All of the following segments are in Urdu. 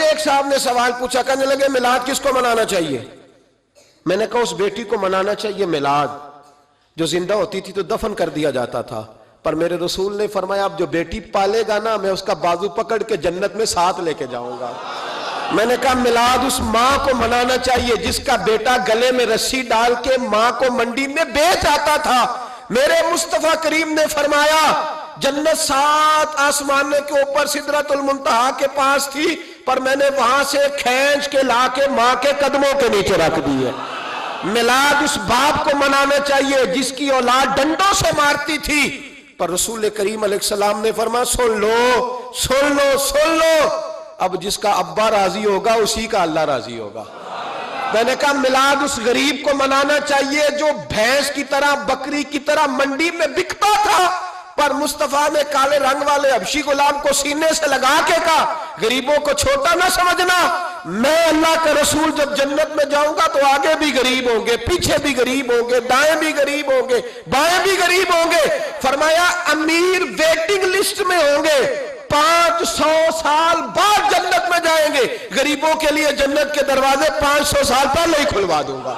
ایک صاحب نے سوال پوچھا، کہنے لگے میلاد کس کو منانا چاہیے؟ میں نے کہا اس بیٹی کو منانا چاہیے میلاد جو زندہ ہوتی تھی تو دفن کر دیا جاتا تھا، پر میرے رسول نے فرمایا اب جو بیٹی پالے گا نا میں اس کا بازو پکڑ کے جنت میں ساتھ لے کے جاؤں گا۔ میں نے کہا میلاد اس ماں کو منانا چاہیے جس کا بیٹا گلے میں رسی ڈال کے ماں کو منڈی میں بیچ آتا تھا۔ میرے مصطفیٰ کریم نے فرمایا جنت 7 آسمان کے اوپر سدرۃ المنتہا کے پاس تھی، پر میں نے وہاں سے کھینچ کے لا کے ماں کے قدموں کے نیچے رکھ دی ہے۔ میلاد اس باپ کو منانا چاہیے جس کی اولاد ڈنڈوں سے مارتی تھی، پر رسول کریم علیہ السلام نے فرمایا سن لو سن لو سن لو، اب جس کا ابا راضی ہوگا اسی کا اللہ راضی ہوگا۔ میں نے کہا میلاد اس غریب کو منانا چاہیے جو بھینس کی طرح بکری کی طرح منڈی میں بکتا تھا، پر مصطفیٰ نے کالے رنگ والے حبشی غلام کو سینے سے لگا کے کہا غریبوں کو چھوٹا نہ سمجھنا، میں اللہ کا رسول جب جنت میں جاؤں گا تو آگے بھی غریب ہوں گے، پیچھے بھی غریب ہوں گے، دائیں بھی غریب ہوں گے، بائیں بھی غریب ہوں گے۔ فرمایا امیر ویٹنگ لسٹ میں ہوں گے، 500 سال بعد جنت میں جائیں گے، غریبوں کے لیے جنت کے دروازے 500 سال پہلے ہی کھلوا دوں گا۔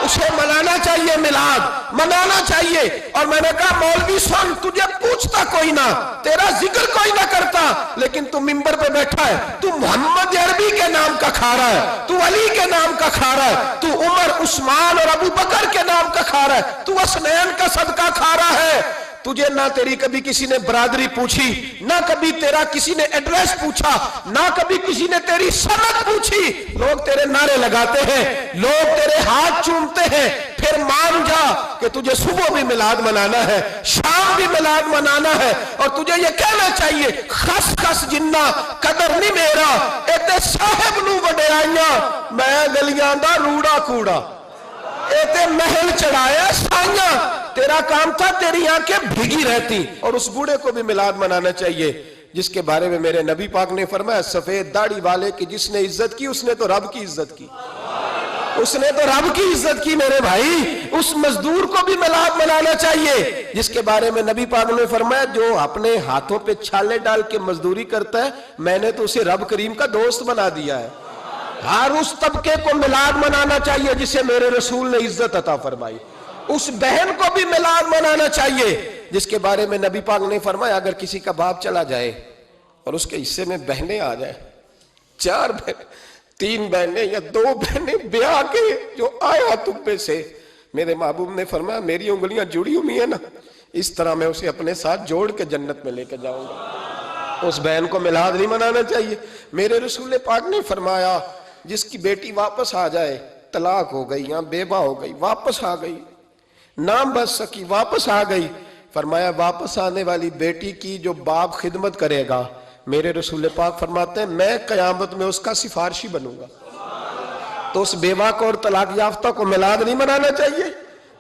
اسے منانا چاہیے، میلاد منانا چاہیے۔ اور میں نے کہا مولوی سن، تجھے پوچھتا کوئی نہ، تیرا ذکر کوئی نہ کرتا، لیکن تو ممبر پہ بیٹھا ہے، تو محمد عربی کے نام کا کھا رہا ہے، تو علی کے نام کا کھا رہا ہے، تو عمر عثمان اور ابو بکر کے نام کا کھا رہا ہے، تو اسنین کا صدقہ کھا رہا ہے۔ تجھے نہ تیری کبھی کسی نے برادری پوچھی، نہ کبھی تیرا کسی نے ایڈریس پوچھا، نہ کبھی کسی نے تیری سند پوچھی، لوگ تیرے نعرے لگاتے ہیں، لوگ تیرے ہاتھ چومتے ہیں۔ پھر مان جا کہ تجھے صبح بھی میلاد منانا ہے، شام بھی میلاد منانا ہے، اور تجھے یہ کہنا چاہیے خس خس جنہ قدر نہیں میرا، ایتے صاحب نو وڈیائیاں میں گلیاں دا روڑا کوڑا، ایتے محل چڑھایا سائیاں، تیرا کام تھا تیری آنکھیں بھیگی رہتی۔ اور اس بوڑھے کو بھی میلاد منانا چاہیے جس کے بارے میں میرے نبی پاک نے فرمایا سفید داڑھی والے کی جس نے عزت کی اس نے تو رب کی عزت کی، اس نے تو رب کی عزت کی میرے بھائی۔ اس مزدور کو بھی میلاد منانا چاہیے جس کے بارے میں نبی پاک نے فرمایا جو اپنے ہاتھوں پہ چھالے ڈال کے مزدوری کرتا ہے میں نے تو اسے رب کریم کا دوست بنا دیا ہے۔ ہر اس طبقے کو میلاد منانا چاہیے جسے میرے رسول نے عزت عطا فرمائی۔ اس بہن کو بھی میلاد منانا چاہیے جس کے بارے میں نبی پاک نے فرمایا اگر کسی کا باپ چلا جائے اور اس کے حصے میں بہنیں آ جائیں، 4 بہنیں، 3 بہنیں یا 2 بہنیں بیاہ کے جو آیا تبے سے، میرے محبوب نے فرمایا میری انگلیاں جڑی ہوئی ہیں نا، اس طرح میں اسے اپنے ساتھ جوڑ کے جنت میں لے کے جاؤں گا۔ اس بہن کو میلاد نہیں منانا چاہیے۔ میرے رسول پاک نے فرمایا جس کی بیٹی واپس آ جائے، طلاق ہو گئی یا بیوہ ہو گئی، واپس آ گئی، نہ بچ سکی واپس آ گئی، فرمایا واپس آنے والی بیٹی کی جو باپ خدمت کرے گا میرے رسول پاک فرماتے ہیں میں قیامت میں اس کا سفارشی بنوں گا۔ تو اس بیوہ کو اور طلاق یافتہ کو میلاد نہیں منانا چاہیے؟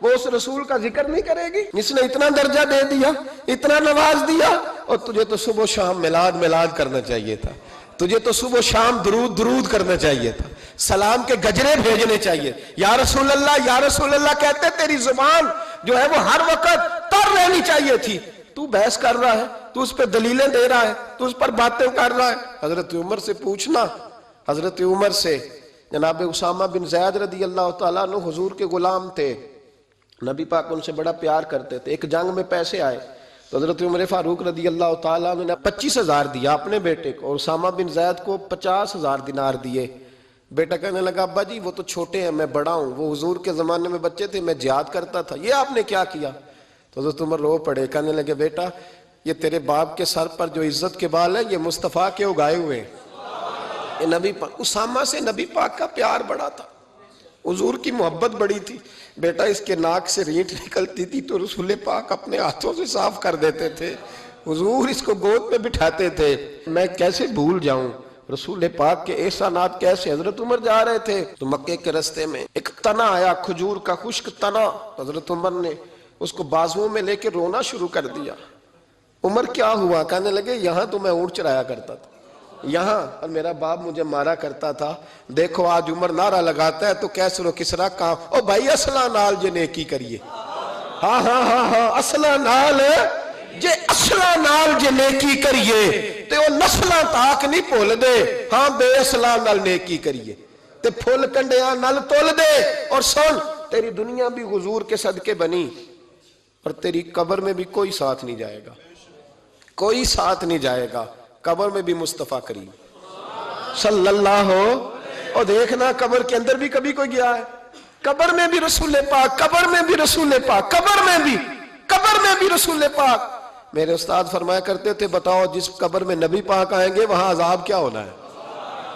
وہ اس رسول کا ذکر نہیں کرے گی جس نے اتنا درجہ دے دیا، اتنا نواز دیا؟ اور تجھے تو صبح و شام میلاد کرنا چاہیے تھا، تجھے تو صبح و شام درود کرنا چاہیے تھا، سلام کے گجرے بھیجنے چاہیے، یا رسول اللہ کہتے تیری زبان جو ہے وہ ہر وقت تر رہنی چاہیے تھی، تو بحث کر رہا ہے، تو اس پہ دلیلیں دے رہا ہے، تو اس پر باتیں کر رہا ہے۔ حضرت عمر سے پوچھنا، حضرت عمر سے، جناب اسامہ بن زید رضی اللہ تعالیٰ عنہ حضور کے غلام تھے، نبی پاک ان سے بڑا پیار کرتے تھے۔ ایک جنگ میں پیسے آئے تو حضرت عمر فاروق رضی اللہ تعالیٰ عنہ نے 25,000 دیا اپنے بیٹے کو، اور اسامہ بن زید کو 50,000 دینار دیے۔ بیٹا کہنے لگا ابا جی وہ تو چھوٹے ہیں میں بڑا ہوں، وہ حضور کے زمانے میں بچے تھے میں جہاد کرتا تھا، یہ آپ نے کیا کیا؟ تو حضرت عمر رو پڑے، کہنے لگے بیٹا یہ تیرے باپ کے سر پر جو عزت کے بال ہے یہ مصطفیٰ کے اگائے ہوئے ہیں۔ یہ نبی پاک، اسامہ سے نبی پاک کا پیار بڑا تھا، حضور کی محبت بڑی تھی۔ بیٹا اس کے ناک سے رینٹ نکلتی تھی تو رسول پاک اپنے ہاتھوں سے صاف کر دیتے تھے، حضور اس کو گود میں بٹھاتے تھے۔ میں کیسے بھول جاؤں رسول پاک کے احسانات کیسے۔ حضرت عمر جا رہے تھے تو مکے کے رستے میں ایک تنا آیا، کھجور کا خشک تنا، حضرت عمر نے اس کو بازوؤں میں لے کے رونا شروع کر دیا۔ عمر کیا ہوا؟ کہنے لگے یہاں تو میں اونٹ چرایا کرتا تھا، یہاں، اور میرا باپ مجھے مارا کرتا تھا، دیکھو آج عمر نعرہ لگاتا ہے تو کیسر و کسرا کام، او بھائی اصلہ نال جے نیکی کریے، ہاں ہاں ہاں ہاں اصلہ نال جے اصلا نال جے نیکی کریے تے وہ نسلاں تاک نہیں بھول دے، ہاں بے اصلا نال نیکی کریے تے پھول کنڈیاں نال تول دے۔ اور سن، تیری دنیا بھی حضور کے صدقے بنی اور تیری قبر میں بھی کوئی ساتھ نہیں جائے گا، کوئی ساتھ نہیں جائے گا، قبر میں بھی مصطفیٰ کریم صلی اللہ ہو۔ اور دیکھنا قبر کے اندر بھی کبھی کوئی گیا ہے؟ قبر میں بھی رسول پاک، قبر میں بھی رسول پاک، قبر میں بھی رسول پاک۔ میرے استاد فرمایا کرتے تھے بتاؤ جس قبر میں نبی پاک آئیں گے وہاں عذاب کیا ہونا ہے؟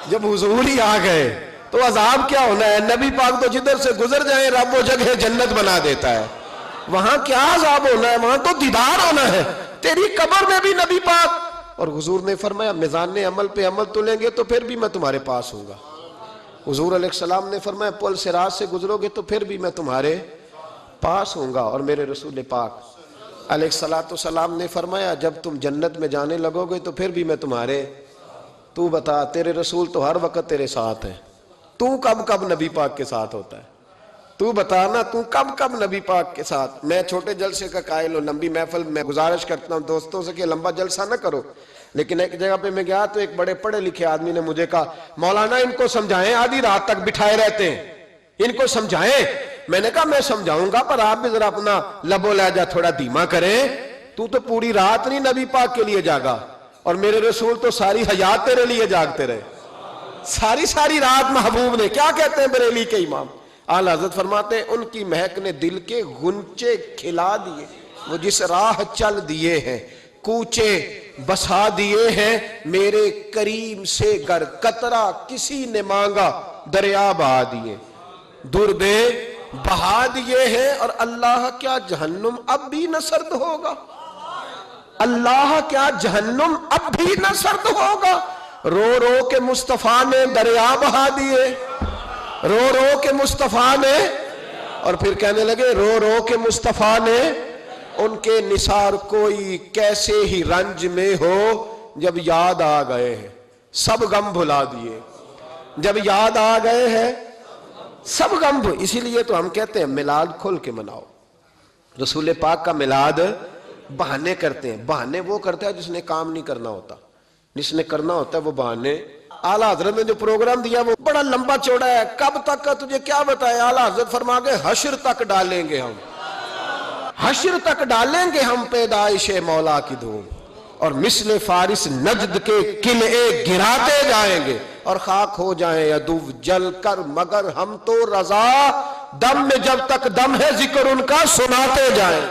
جب حضور ہی آ گئے تو عذاب کیا ہونا ہے؟ نبی پاک تو جدھر سے گزر جائیں رب وہ جگہ جنت بنا دیتا ہے، وہاں کیا عذاب ہونا ہے؟ وہاں تو دیدار ہونا ہے۔ تیری قبر میں بھی نبی پاک۔ اور حضور نے فرمایا میزان عمل پہ عمل تلیں گے تو پھر بھی میں تمہارے پاس ہوں گا۔ حضور علیہ السلام نے فرمایا پل صراط سے گزرو گے تو پھر بھی میں تمہارے پاس ہوں گا۔ اور میرے رسول پاک علیہ السلام نے فرمایا جب تم جنت میں جانے لگو گے تو پھر بھی میں تمہارے۔ تو بتا، تیرے رسول تو ہر وقت تیرے ساتھ ہیں، تو کب کب نبی پاک کے ساتھ ہوتا ہے؟ تو بتانا تو کب کب نبی پاک کے ساتھ؟ میں چھوٹے جلسے کا قائل ہوں، لمبی محفل میں گزارش کرتا ہوں دوستوں سے کہ لمبا جلسہ نہ کرو، لیکن ایک جگہ پہ میں گیا تو ایک بڑے پڑھے لکھے آدمی نے مجھے کہا مولانا ان کو سمجھائیں، آدھی رات تک بٹھائے رہتے ہیں، ان کو سمجھائیں۔ میں نے کہا میں سمجھاؤں گا پر آپ بھی ذرا اپنا لب و لہجہ تھوڑا دھیما کریں، تو پوری رات نہیں نبی پاک کے لیے جاگا، اور میرے رسول تو ساری حیات تیرے لیے جاگتے رہے، ساری رات محبوب نے۔ کیا کہتے ہیں بریلی کے امام اعلیٰ حضرت فرماتے ہیں ان کی مہک نے دل کے غنچے کھلا دیے، وہ جس راہ چل دیے ہیں کوچے بسا دیے ہیں، میرے کریم سے گر قطرہ کسی نے مانگا دریا بہا دیے، دربے بہا دیے ہیں۔ اور اللہ کیا جہنم اب بھی نہ سرد ہوگا؟ اللہ کیا جہنم اب بھی نہ سرد ہوگا؟ رو رو کے مصطفیٰ نے دریا بہا دیے، رو رو کے مصطفیٰ نے، اور پھر کہنے لگے رو رو کے مصطفیٰ نے ان کے نثار کوئی کیسے ہی رنج میں ہو، جب یاد آ گئے ہیں سب غم بھلا دیے، جب یاد آ گئے ہیں سب غم اسی لیے تو ہم کہتے ہیں میلاد کھل کے مناؤ۔ رسول پاک کا میلاد بہانے کرتے ہیں، بہانے وہ کرتا ہے جس نے کام نہیں کرنا ہوتا، جس نے کرنا ہوتا ہے وہ بہانے۔ اعلیٰ حضرت نے جو پروگرام دیا وہ بڑا لمبا چوڑا ہے، کب تک کا تجھے کیا بتائے؟ اعلیٰ حضرت فرما گئے حشر تک ڈالیں گے ہم، حشر تک ڈالیں گے ہم پیدائش مولا کی دھوم، اور مثل فارس نجد کے قلعے گراتے جائیں گے، اور خاک ہو جائیں عدو جل کر مگر ہم تو رضا، دم میں جب تک دم ہے ذکر ان کا سناتے جائیں۔